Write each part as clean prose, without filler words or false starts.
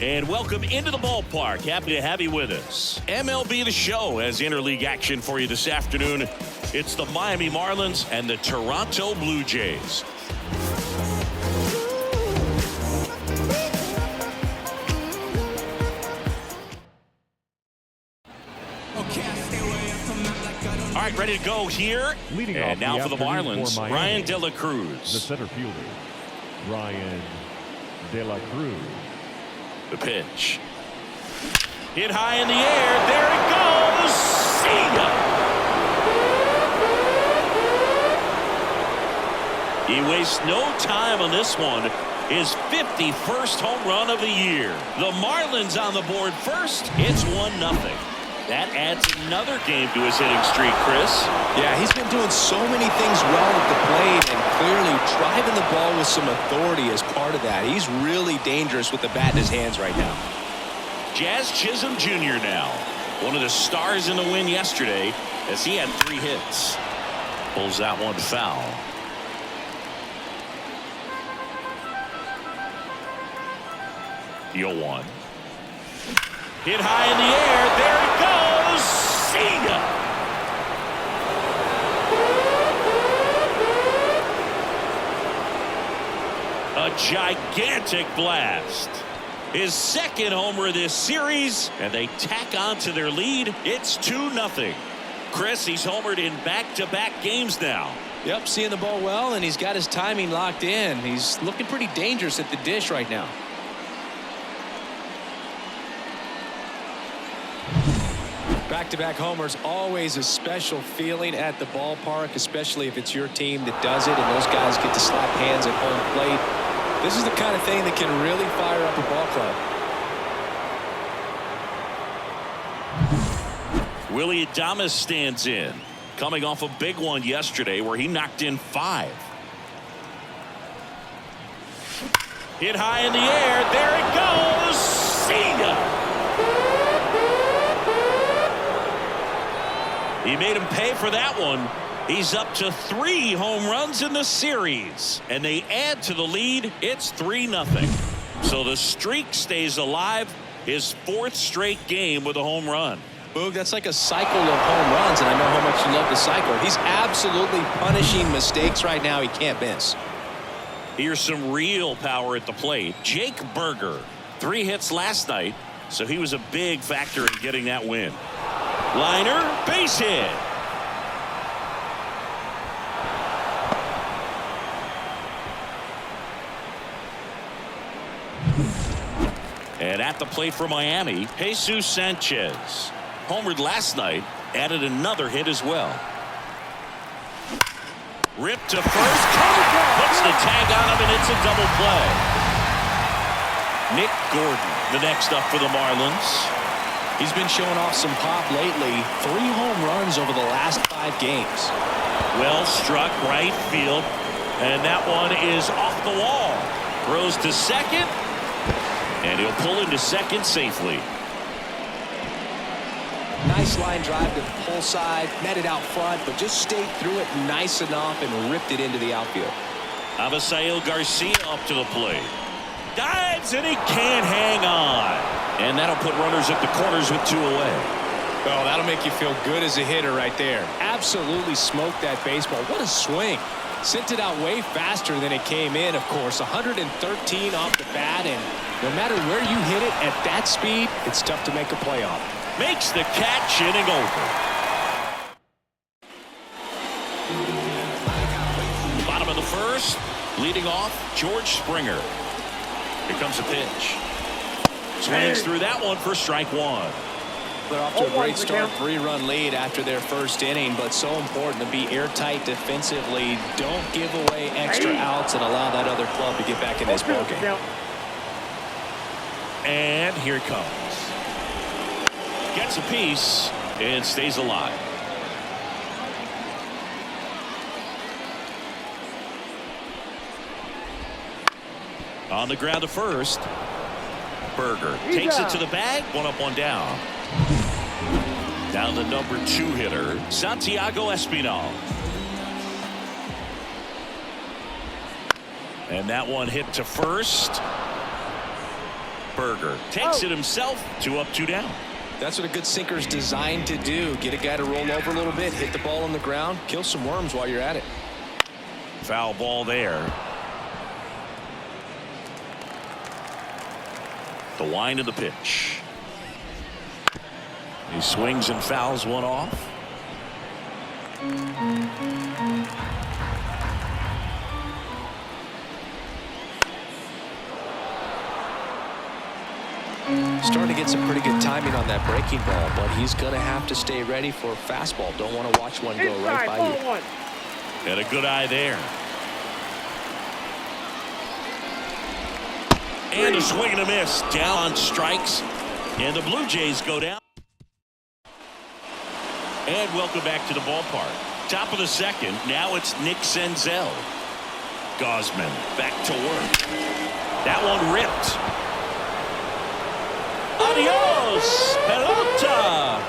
And welcome into the ballpark. Happy to have you with us. MLB The Show has interleague action for you this afternoon. It's the Miami Marlins and the Toronto Blue Jays. All right, ready to go here. Leading and now for the Marlins, for Ryan De La Cruz. The center fielder, Ryan De La Cruz. The pitch. Hit high in the air. There it goes. See ya. He wastes no time on this one. His 51st home run of the year. The Marlins on the board first. It's 1-0. That adds another game to his hitting streak, Chris. Yeah, he's been doing so many things well at the plate and clearly driving the ball with some authority as part of that. He's really dangerous with the bat in his hands right now. Jazz Chisholm Jr. now. One of the stars in the win yesterday as he had 3 hits. Pulls that one foul. Deal 1. Hit high in the air. There it goes. See ya. A gigantic blast. His second homer this series, and they tack on to their lead. It's 2-0. Chris, he's homered in back-to-back games now. Yep, seeing the ball well, and he's got his timing locked in. He's looking pretty dangerous at the dish right now. Back-to-back homers, always a special feeling at the ballpark, especially if it's your team that does it and those guys get to slap hands at home plate. This is the kind of thing that can really fire up a ball club. Willy Adames stands in, coming off a big one yesterday where he knocked in 5. Hit high in the air. There it goes. See ya. He made him pay for that one. He's up to 3 home runs in the series, and they add to the lead. It's 3-0. So the streak stays alive. His 4th straight game with a home run. Boog, that's like a cycle of home runs, and I know how much you love the cycle. He's absolutely punishing mistakes right now he can't miss. Here's some real power at the plate. Jake Burger, 3 hits last night, so he was a big factor in getting that win. Liner, base hit. And at the plate for Miami, Jesus Sanchez. Homered last night, added another hit as well. Ripped to first, puts the tag on him, and it's a double play. Nick Gordon, the next up for the Marlins. He's been showing off some pop lately. 3 home runs over the last 5 games. Well struck right field, and that one is off the wall. Throws to second, and he'll pull into second safely. Nice line drive to the pull side, met it out front, but just stayed through it nice enough and ripped it into the outfield. Avisail Garcia up to the plate. Dives, and he can't hang on. And that'll put runners at the corners with 2 away. Oh, that'll make you feel good as a hitter right there. Absolutely smoked that baseball. What a swing. Sent it out way faster than it came in, of course. 113 off the bat, and no matter where you hit it at that speed, it's tough to make a play off. Makes the catch, inning over. Bottom of the first, leading off, George Springer. Here comes a pitch. Swings through that one for strike 1. They're off to a great start, 3-run lead after their first inning, but so important to be airtight defensively. Don't give away extra outs and allow that other club to get back in this ballgame. And here it comes. Gets a piece and stays alive. On the ground to first. Burger takes it to the bag. 1 up, 1 down. Down the number 2 hitter, Santiago Espinal. And that one hit to first. Burger takes it himself. 2 up, 2 down. That's what a good sinker is designed to do. Get a guy to roll over a little bit, hit the ball on the ground, kill some worms while you're at it. Foul ball there. The wind of the pitch. He swings and fouls one off. Starting to get some pretty good timing on that breaking ball, but he's going to have to stay ready for a fastball. Don't want to watch one go right by you. And a good eye there. And a swing and a miss. Down on strikes. And the Blue Jays go down. And welcome back to the ballpark. Top of the second. Now it's Nick Senzel. Gausman back to work. That one ripped. Adios, pelota.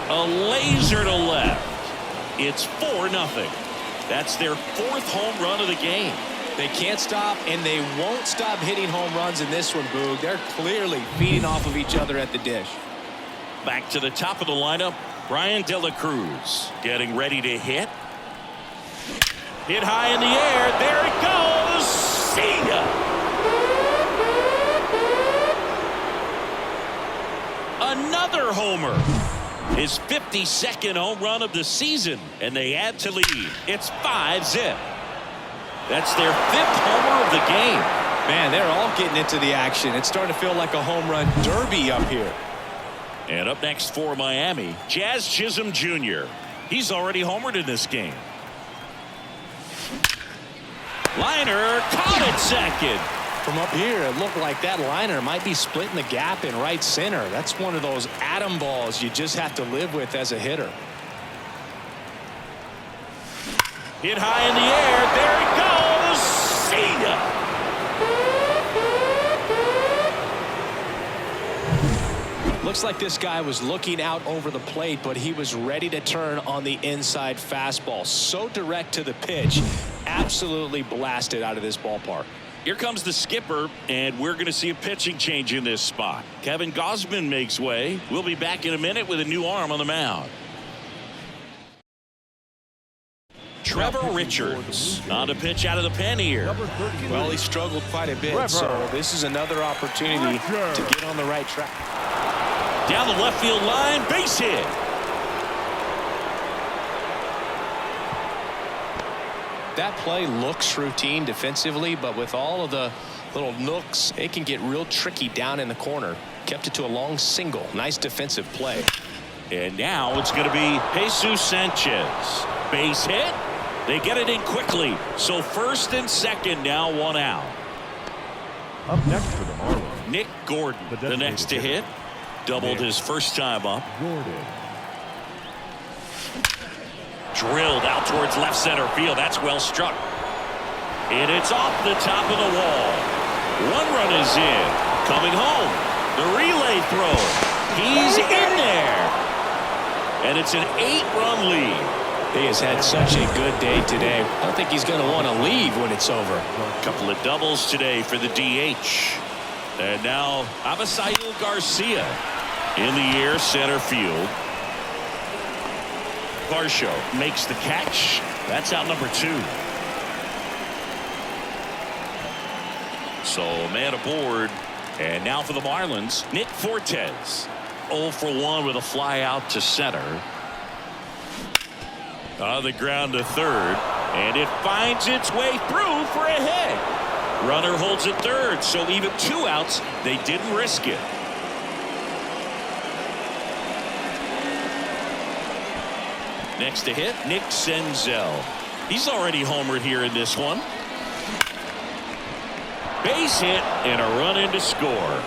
A laser to left. It's 4-0. That's their 4th home run of the game. They can't stop, and they won't stop hitting home runs in this one, Boog. They're clearly feeding off of each other at the dish. Back to the top of the lineup, Brian De La Cruz getting ready to hit. Hit high in the air. There it goes. See ya. Another homer. His 52nd home run of the season, and they add to lead. It's 5-0. That's their 5th homer of the game. Man, they're all getting into the action. It's starting to feel like a home run derby up here. And up next for Miami, Jazz Chisholm Jr. He's already homered in this game. Liner caught at second. From up here, it looked like that liner might be splitting the gap in right center. That's one of those atom balls you just have to live with as a hitter. Hit high in the air. There it goes. See ya. Looks like this guy was looking out over the plate, but he was ready to turn on the inside fastball. So direct to the pitch. Absolutely blasted out of this ballpark. Here comes the skipper, and we're going to see a pitching change in this spot. Kevin Gausman makes way. We'll be back in a minute with a new arm on the mound. Trevor Richards on to pitch out of the pen here. Well, he struggled quite a bit, so this is another opportunity to get on the right track. Down the left field line, base hit. That play looks routine defensively, but with all of the little nooks, it can get real tricky down in the corner. Kept it to a long single. Nice defensive play. And now it's going to be Jesus Sanchez. Base hit. They get it in quickly. So first and second, now 1 out. Up next for the Marlins, Nick Gordon, the next to hit. Doubled his first time up. Gordon. Drilled out towards left center field. That's well struck. And it's off the top of the wall. 1 run is in. Coming home. The relay throw. He's in there. And it's an 8-run lead. He has had such a good day today. I don't think he's going to want to leave when it's over. A couple of doubles today for the DH. And now Avisail Garcia in the air, center field. Varsho makes the catch. That's out number 2. So man aboard. And now for the Marlins, Nick Fortes. 0 for 1 with a fly out to center. On the ground to third. And it finds its way through for a hit. Runner holds at third. So even 2 outs, they didn't risk it. Next to hit, Nick Senzel. He's already homered here in this one. Base hit and a run in to score.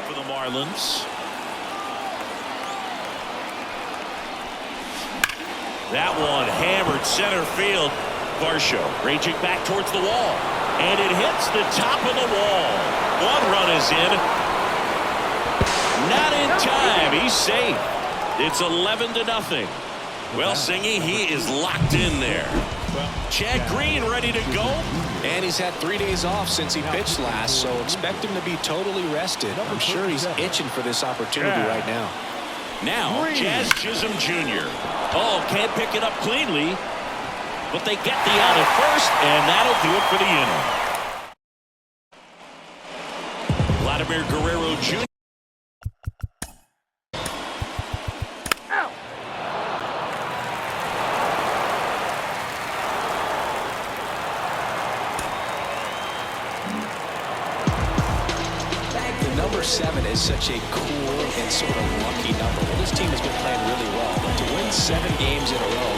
For the Marlins. That one hammered center field. Varsho raging back towards the wall. And it hits the top of the wall. 1 run is in. Not in time. He's safe. It's 11-0. Well, Singy, he is locked in there. Chad Green ready to go. And he's had 3 days off since he pitched last, so expect him to be totally rested. I'm sure he's itching for this opportunity right now. Now, Jazz Chisholm Jr. Oh, can't pick it up cleanly, but they get the out at first, and that'll do it for the inning. Vladimir Guerrero Jr. Number 7 is such a cool and sort of lucky number. Well, this team has been playing really well, but to win 7 games in a row,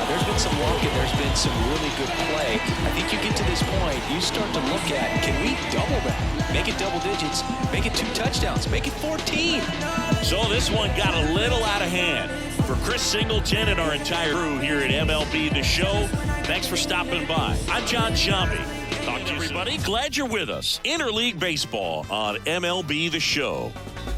there's been some luck and there's been some really good play. I think you get to this point, you start to look at, can we double that? Make it double digits, make it 2 touchdowns, make it 14. So this one got a little out of hand. For Chris Singleton and our entire crew here at MLB The Show, thanks for stopping by. I'm John Sciambi. Talk to everybody. Glad you're with us. Interleague Baseball on MLB The Show.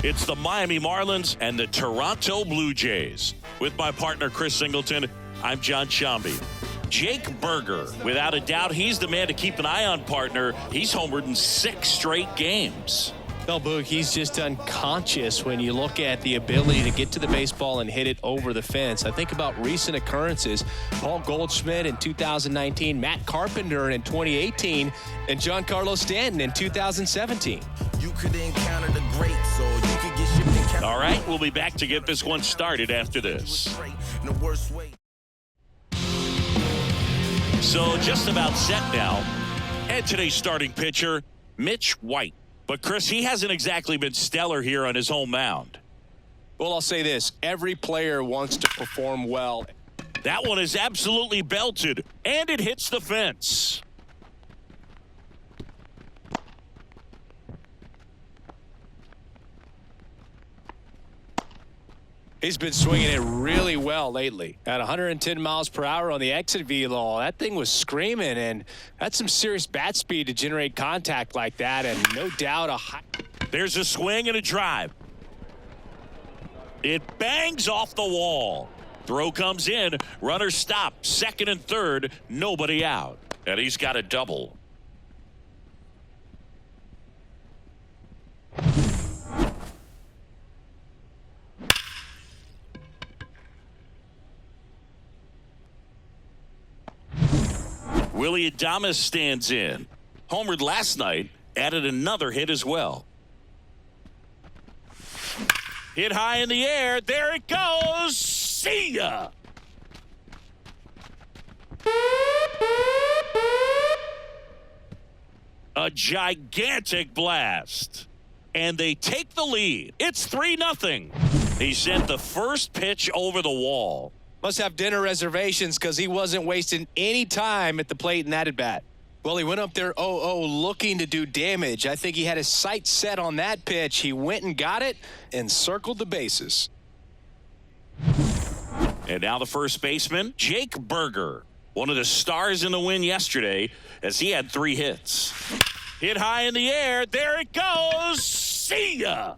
It's the Miami Marlins and the Toronto Blue Jays. With my partner, Chris Singleton, I'm John Sciambi. Jake Burger, without a doubt, he's the man to keep an eye on, partner. He's homered in 6 straight games. Well, Boog, he's just unconscious when you look at the ability to get to the baseball and hit it over the fence. I think about recent occurrences. Paul Goldschmidt in 2019, Matt Carpenter in 2018, and Giancarlo Stanton in 2017. You could encounter the greats, so you could get shipped in. All right, we'll be back to get this one started after this. In the worst way. So just about set now. And today's starting pitcher, Mitch White. But, Chris, he hasn't exactly been stellar here on his home mound. Well, I'll say this. Every player wants to perform well. That one is absolutely belted, and it hits the fence. He's been swinging it really well lately. At 110 miles per hour on the exit velo, that thing was screaming, and that's some serious bat speed to generate contact like that, and no doubt a high. There's a swing and a drive. It bangs off the wall. Throw comes in. Runner stopped. Second and third. Nobody out. And he's got a double. Willy Adames stands in. Homered last night, added another hit as well. Hit high in the air. There it goes. See ya. A gigantic blast. And they take the lead. It's 3-0. He sent the first pitch over the wall. Must have dinner reservations because he wasn't wasting any time at the plate in that at-bat. Well, he went up there 0-0 looking to do damage. I think he had his sights set on that pitch. He went and got it and circled the bases. And now the first baseman, Jake Burger, one of the stars in the win yesterday as he had 3 hits. Hit high in the air. There it goes. See ya.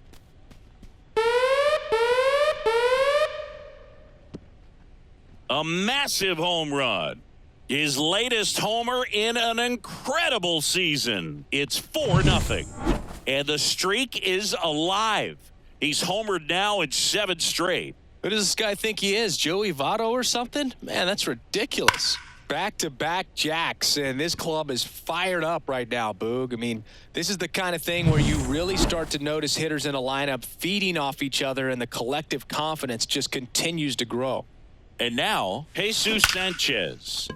A massive home run. His latest homer in an incredible season. It's 4-0. And the streak is alive. He's homered now in 7 straight. Who does this guy think he is? Joey Votto or something? Man, that's ridiculous. Back-to-back jacks, and this club is fired up right now, Boog. I mean, this is the kind of thing where you really start to notice hitters in a lineup feeding off each other, and the collective confidence just continues to grow. And now, Jesus Sanchez.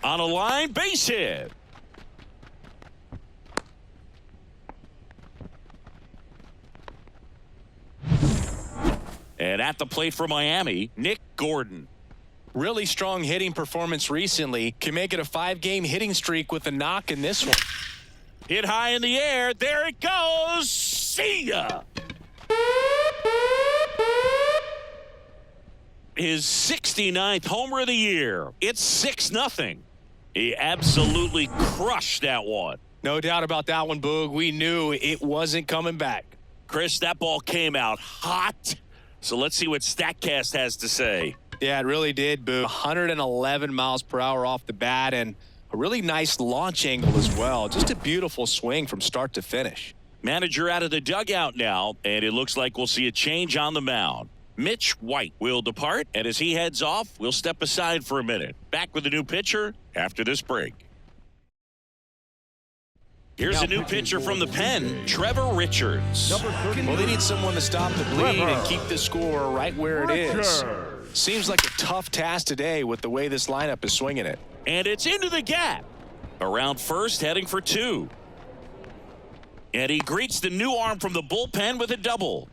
On a line, base hit. And at the plate for Miami, Nick Gordon. Really strong hitting performance recently. Can make it a 5-game hitting streak with a knock in this one. Hit high in the air. There it goes. See ya. His 69th homer of the year. It's 6-0. He absolutely crushed that one. No doubt about that one, Boog. We knew it wasn't coming back. Chris, that ball came out hot. So let's see what StatCast has to say. Yeah, it really did, Boo. 111 miles per hour off the bat and a really nice launch angle as well. Just a beautiful swing from start to finish. Manager out of the dugout now, and it looks like we'll see a change on the mound. Mitch White will depart, and as he heads off, we'll step aside for a minute. Back with a new pitcher after this break. Here's a new pitcher from the pen, Trevor Richards. Well, they need someone to stop the bleed and keep the score right where it is. Seems like a tough task today with the way this lineup is swinging it. And it's into the gap. Around first, heading for 2. And he greets the new arm from the bullpen with a double.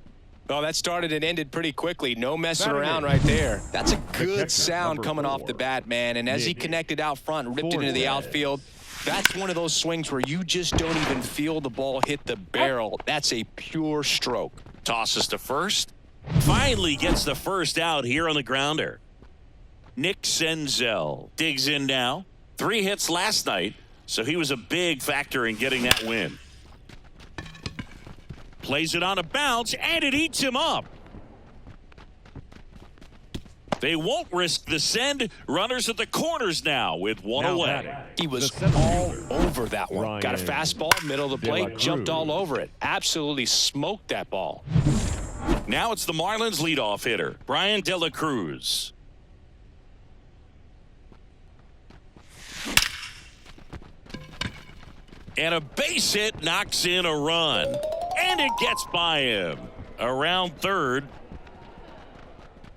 Well, that started and ended pretty quickly. No messing around right there. That's a good sound coming off the bat, man. And as he connected out front, ripped it into the outfield, that's one of those swings where you just don't even feel the ball hit the barrel. That's a pure stroke. Tosses to first. Finally gets the first out here on the grounder. Nick Senzel digs in now. 3 hits last night, so he was a big factor in getting that win. Plays it on a bounce, and it eats him up. They won't risk the send. Runners at the corners now with 1 away. He was all over that one. Got a fastball, middle of the plate, jumped all over it. Absolutely smoked that ball. Now it's the Marlins leadoff hitter, Brian De La Cruz. And a base hit knocks in a run. And it gets by him. Around third.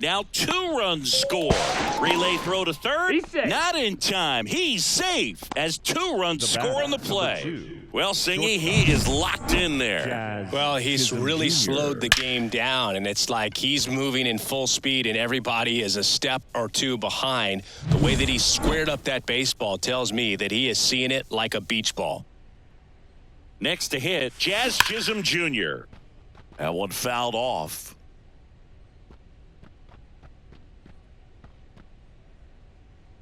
Now 2 runs score. Relay throw to third. Not in time. He's safe as 2 runs score on the play. Well, Singy, he is locked in there. Well, he's really slowed the game down, and it's like he's moving in full speed, and everybody is a step or 2 behind. The way that he squared up that baseball tells me that he is seeing it like a beach ball. Next to hit, Jazz Chisholm Jr. That one fouled off.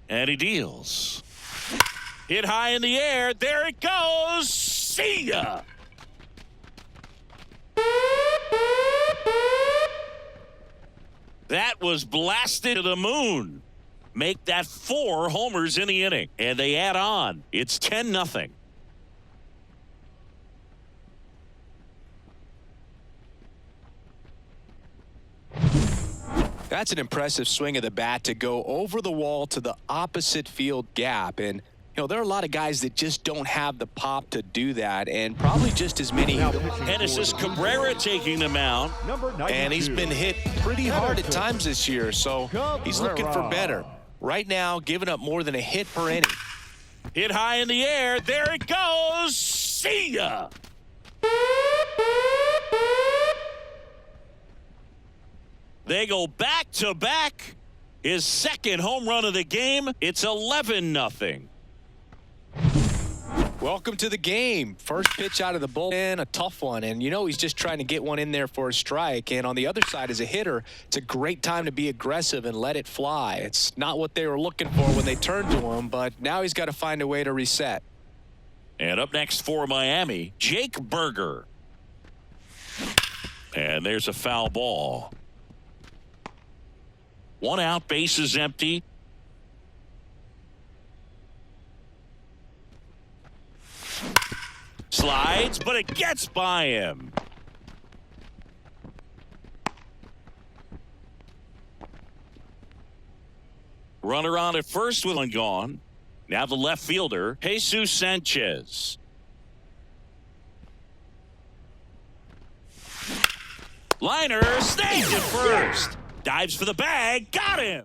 And he deals. Hit high in the air. There it goes. See ya. That was blasted to the moon. Make that 4 homers in the inning. And they add on. It's 10-0. That's an impressive swing of the bat to go over the wall to the opposite field gap. And, you know, there are a lot of guys that just don't have the pop to do that, and probably just as many. Genesis Cabrera taking the mound. And he's been hit pretty hard at times this year, so he's looking for better. Right now, giving up more than a hit per inning. Hit high in the air. There it goes. See ya. They go back to back. His 2nd home run of the game. It's 11-0. Welcome to the game. First pitch out of the bullpen, a tough one. And, you know, he's just trying to get one in there for a strike. And on the other side, as a hitter, it's a great time to be aggressive and let it fly. It's not what they were looking for when they turned to him, but now he's got to find a way to reset. And up next for Miami, Jake Burger. And there's a foul ball. 1 out, bases empty. Slides, but it gets by him. Runner on at first with one gone. Now the left fielder, Jesus Sanchez. Liner snagged at first. Dives for the bag. Got him.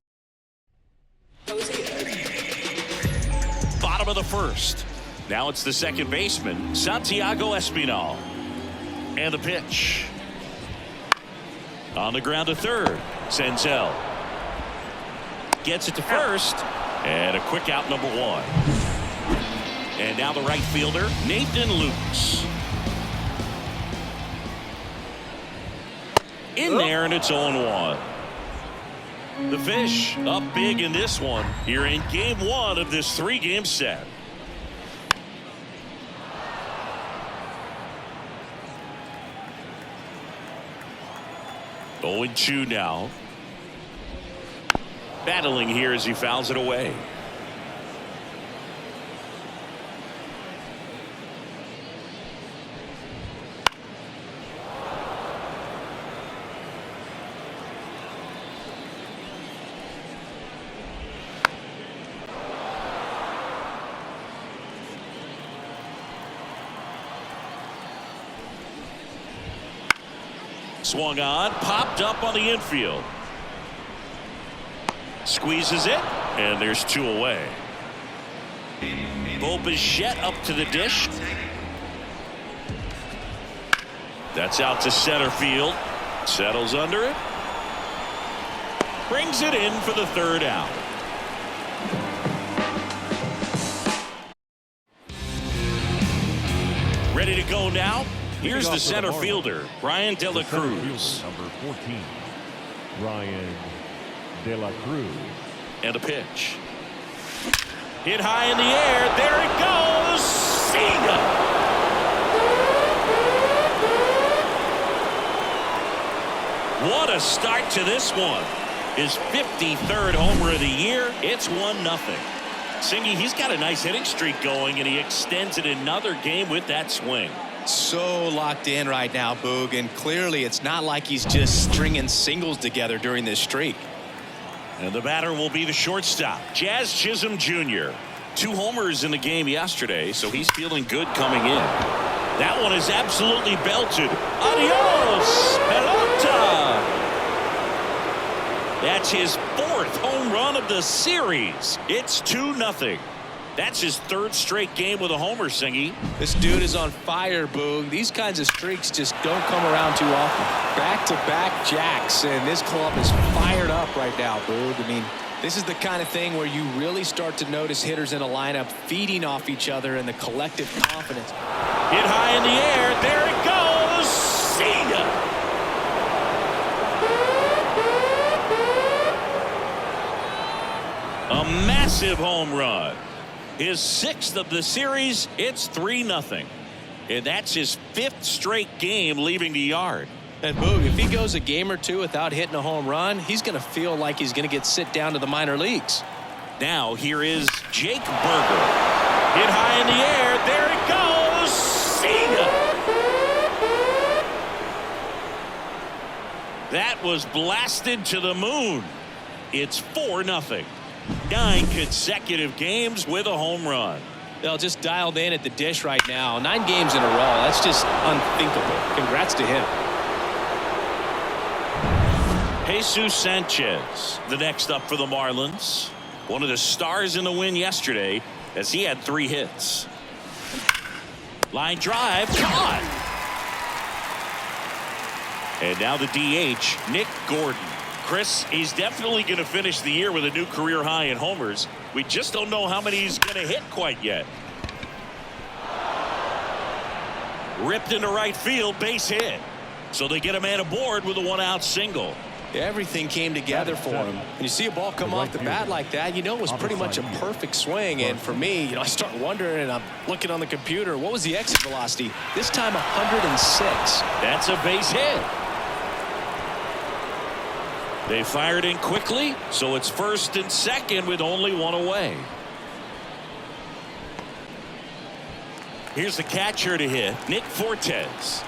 Bottom of the first. Now it's the second baseman, Santiago Espinal. And the pitch. On the ground to third. Senzel. Gets it to first. And a quick out, number 1. And now the right fielder, Nathan Lukes. In there, and it's 0-1. The Fish up big in this one here in game 1 of this 3-game set. 0-2 now. battling here as he fouls it away. Swung on, popped up on the infield. Squeezes it, and there's 2 away. Bo Bichette up to the dish. That's out to center field. Settles under it. Brings it in for the 3rd out. Ready to go now? Here's the center fielder, Ryan De La Cruz. Number 14, Ryan De La Cruz. And a pitch. Hit high in the air. There it goes. See ya. What a start to this one. His 53rd homer of the year. It's 1-0. Singy, he's got a nice hitting streak going, and he extends it another game with that swing. So locked in right now, Boog, and clearly it's not like he's just stringing singles together during this streak. And the batter will be the shortstop, Jazz Chisholm Jr. 2 homers in the game yesterday, so he's feeling good coming in. That one is absolutely belted. Adios, pelota. That's his 4th home run of the series. It's 2-0. That's his 3rd straight game with a homer, Singy. This dude is on fire, Boog. These kinds of streaks just don't come around too often. Back-to-back jacks, and this club is fired up right now, Boog. I mean, this is the kind of thing where you really start to notice hitters in a lineup feeding off each other and the collective confidence. Hit high in the air. There it goes. See ya. A massive home run. His 6th of the series. It's 3-0. And that's his 5th straight game leaving the yard. And Boog, if he goes a game or 2 without hitting a home run, he's going to feel like he's going to get sit down to the minor leagues. Now here is Jake Burger. Hit high in the air. There it goes. See ya. That was blasted to the moon. It's 4-0. 9 consecutive games with a home run. They'll just dialed in at the dish right now. 9 games in a row. That's just unthinkable. Congrats to him. Jesus Sanchez, the next up for the Marlins. One of the stars in the win yesterday, as he had 3 hits. Line drive, caught. And now the DH, Nick Gordon. Chris, he's definitely going to finish the year with a new career high in homers. We just don't know how many he's going to hit quite yet. Ripped into right field, base hit. So they get a man aboard with a 1-out single. Everything came together for him. When you see a ball come off the bat like that, you know it was pretty much a perfect swing. And for me, I start wondering, and I'm looking on the computer, what was the exit velocity? This time 106. That's a base hit. They fired in quickly, so it's 1st and 2nd with only 1 away. Here's the catcher to hit, Nick Fortes.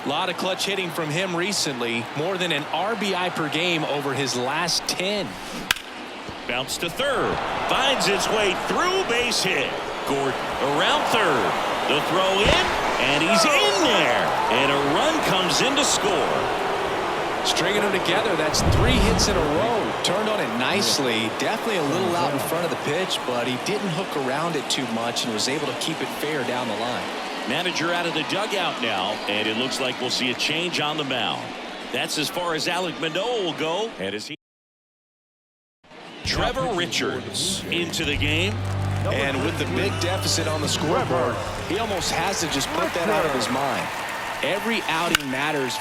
A lot of clutch hitting from him recently. More than an RBI per game over his last 10. Bounce to 3rd. Finds its way through, base hit. Gordon around 3rd. The throw in, and he's in there. And a run comes in to score. Stringing them together, that's 3 hits in a row. Turned on it nicely. Definitely a little out in front of the pitch, but he didn't hook around it too much and was able to keep it fair down the line. Manager out of the dugout now, and it looks like we'll see a change on the mound. That's as far as Alek Manoah will go. And as he Trevor Richards into the game. And with the big deficit on the scoreboard, he almost has to just put that out of his mind. Every outing matters.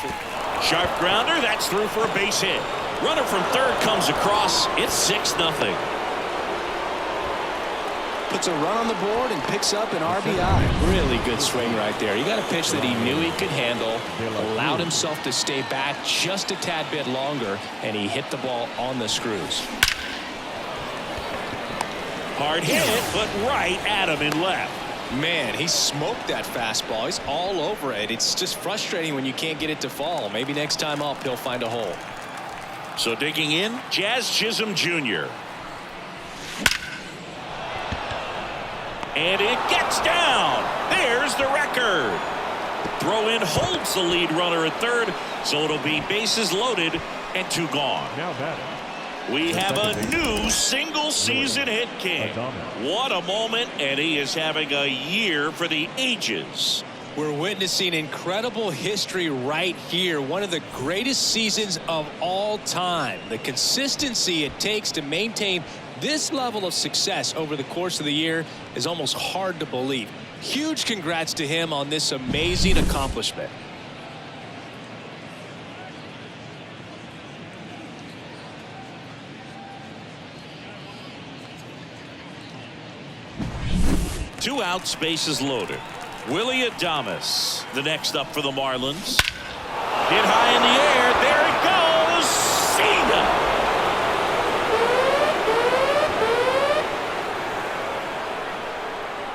Sharp grounder, that's through for a base hit. Runner from 3rd comes across. It's 6-0. Puts a run on the board and picks up an RBI. Really good swing right there. He got a pitch that he knew he could handle, allowed himself to stay back just a tad bit longer, and he hit the ball on the screws. Hard hit, but right at him in left. Man, he smoked that fastball. He's all over it. It's just frustrating when you can't get it to fall. Maybe next time up he'll find a hole. So digging in, Jazz Chisholm Jr. And it gets down. There's the record. Throw in holds the lead runner at third, so it'll be bases loaded and 2 gone. Now batting. We have a new single-season hit king. What a moment, and he is having a year for the ages. We're witnessing incredible history right here. One of the greatest seasons of all time. The consistency it takes to maintain this level of success over the course of the year is almost hard to believe. Huge congrats to him on this amazing accomplishment. Two outs, bases loaded. Willy Adames, the next up for the Marlins. Hit high in the air. There it goes. Cena.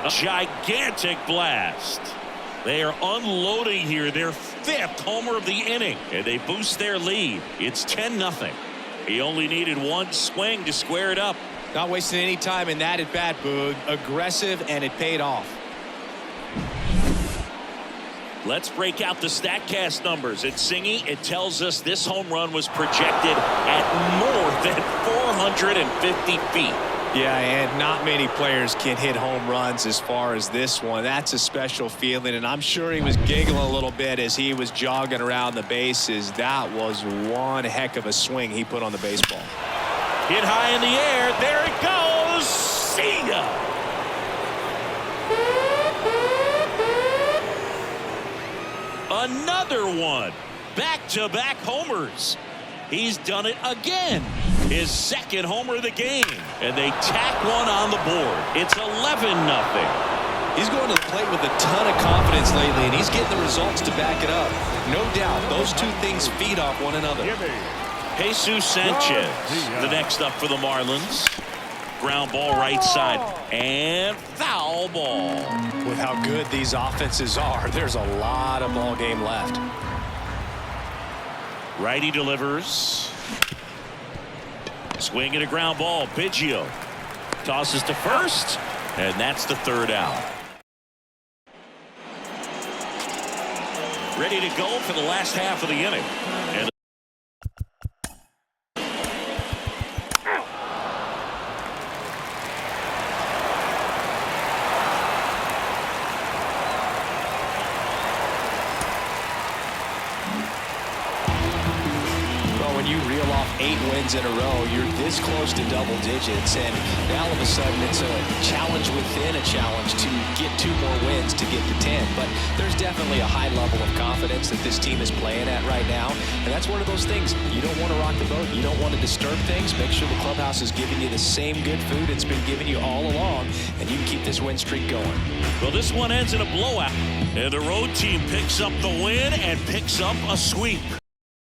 A gigantic blast. They are unloading here their 5th homer of the inning, and they boost their lead. It's 10-0. He only needed 1 swing to square it up. Not wasting any time in that at bat, Boog. Aggressive, and it paid off. Let's break out the StatCast numbers. At Singy, it tells us this home run was projected at more than 450 feet. Yeah, and not many players can hit home runs as far as this one. That's a special feeling, and I'm sure he was giggling a little bit as he was jogging around the bases. That was one heck of a swing he put on the baseball. Hit high in the air. There it goes. Cena. Another one. Back-to-back homers. He's done it again. His 2nd homer of the game. And they tack one on the board. It's 11-0. He's going to the plate with a ton of confidence lately, and he's getting the results to back it up. No doubt, those two things feed off one another. Jesus Sanchez, the next up for the Marlins. Ground ball right side and foul ball. With how good these offenses are, there's a lot of ball game left. Righty delivers. Swing and a ground ball. Biggio tosses to first, and that's the 3rd out. Ready to go for the last half of the inning. And when you reel off 8 wins in a row, you're this close to double digits, and now all of a sudden it's a challenge within a challenge to get 2 more wins to get to 10. But there's definitely a high level of confidence that this team is playing at right now, and that's one of those things. You don't want to rock the boat. You don't want to disturb things. Make sure the clubhouse is giving you the same good food it's been giving you all along, and you can keep this win streak going. well, this one ends in a blowout, and the road team picks up the win and picks up a sweep.